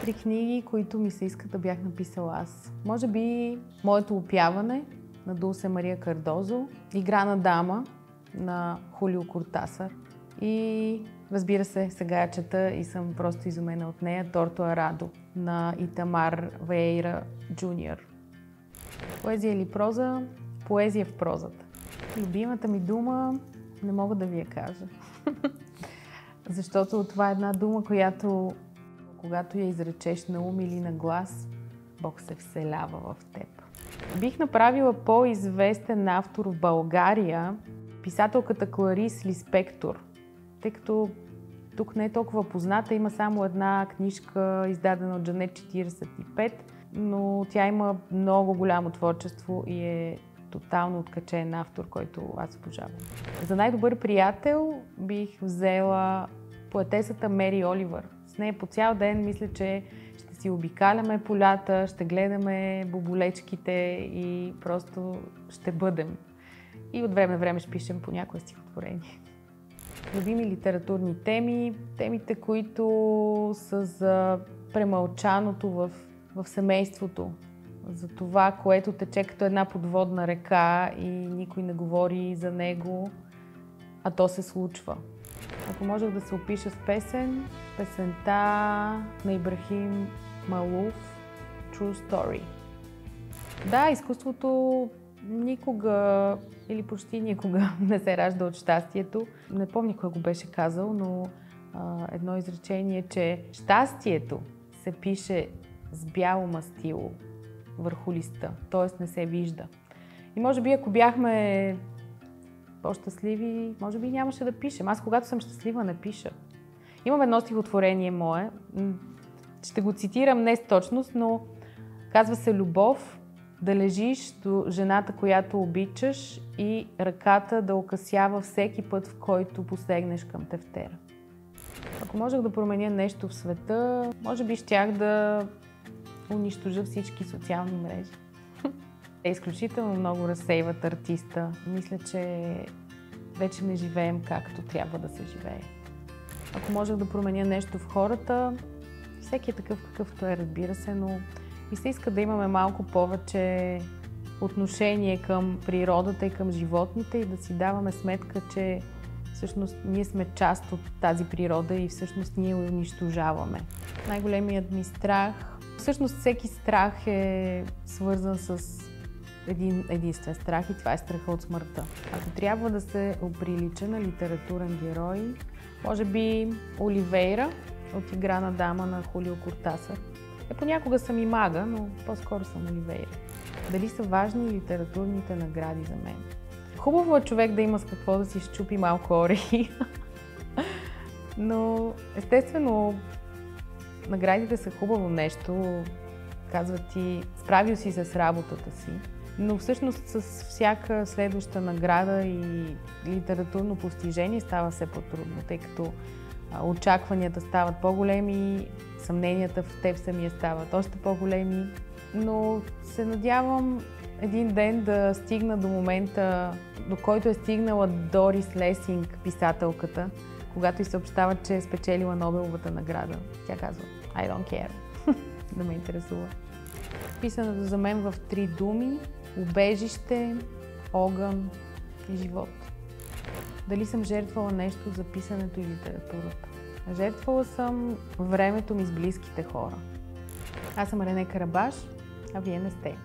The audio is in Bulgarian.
2-3 книги, които ми се иска да бях написала аз. Може би Моето опяване на Дулсе Мария Кардозо, Игра на дама на Хулио Кортасар и разбира се, сега я чета и съм просто изумена от нея, Торто Арадо на Итамар Вейра Джуниор. Поезия или проза? Поезия в прозата. Любимата ми дума не мога да ви я кажа. Защото това е една дума, която когато я изречеш на ум или на глас, Бог се вселява в теб. Бих направила по-известен автор в България, писателката Кларис Лиспектор, тъй като тук не е толкова позната, има само една книжка, издадена от Джанет 45, но тя има много голямо творчество и е тотално откачен автор, който аз обожавам. За най-добър приятел бих взела поетесата Мери Оливър. С нея по цял ден мисля, че ще си обикаляме полята, ще гледаме боболечките и просто ще бъдем. И от време на време ще пишем по някое стихотворение. Любими литературни теми, темите, които са за премълчаното в семейството, за това, което тече като една подводна река и никой не говори за него, а то се случва. Ако можех да се опиша с песен, песента на Ибрахим Малуф True Story. Да, изкуството никога или почти никога не се ражда от щастието. Не помня кой го беше казал, но едно изречение, че щастието се пише с бяло мастило върху листа, т.е. не се вижда. И може би ако бяхме по-щастливи, може би нямаше да пишем. Аз когато съм щастлива, не пиша. Имам едно стихотворение мое, ще го цитирам не с точност, но казва се любов, да лежиш до жената, която обичаш и ръката да окъсява всеки път, в който посегнеш към тефтера. Ако можех да променя нещо в света, може би щях да унищожа всички социални мрежи. Изключително много разсейват артиста. Мисля, че вече не живеем както трябва да се живее. Ако можех да променя нещо в хората, всеки е такъв какъвто е, разбира се, но ми се иска да имаме малко повече отношение към природата и към животните и да си даваме сметка, че всъщност ние сме част от тази природа и всъщност ние я унищожаваме. Най-големият ми страх, всъщност всеки страх е свързан с един единствен страх и това е страха от смъртта. Ако трябва да се оприлича на литературен герой, може би Оливейра от Игра на дама на Хулио Кортасар. Понякога съм и мага, но по-скоро съм Оливейра. Дали са важни литературните награди за мен? Хубаво е човек да има с какво да си счупи малко орехи, но естествено наградите са хубаво нещо, казват ти, справил си се с работата си, но всъщност с всяка следваща награда и литературно постижение става все по-трудно, тъй като очакванията стават по-големи, съмненията в теб самия стават още по-големи, но се надявам един ден да стигна до момента, до който е стигнала Дорис Лесинг, писателката, когато й съобщават, че е спечелила Нобеловата награда. Тя казва I don't care, да ме интересува. Писането за мен в 3 думи – убежище, огън и живот. Дали съм жертвала нещо за писането и литературата? Жертвала съм времето ми с близките хора. Аз съм Рене Карабаш, а вие не сте.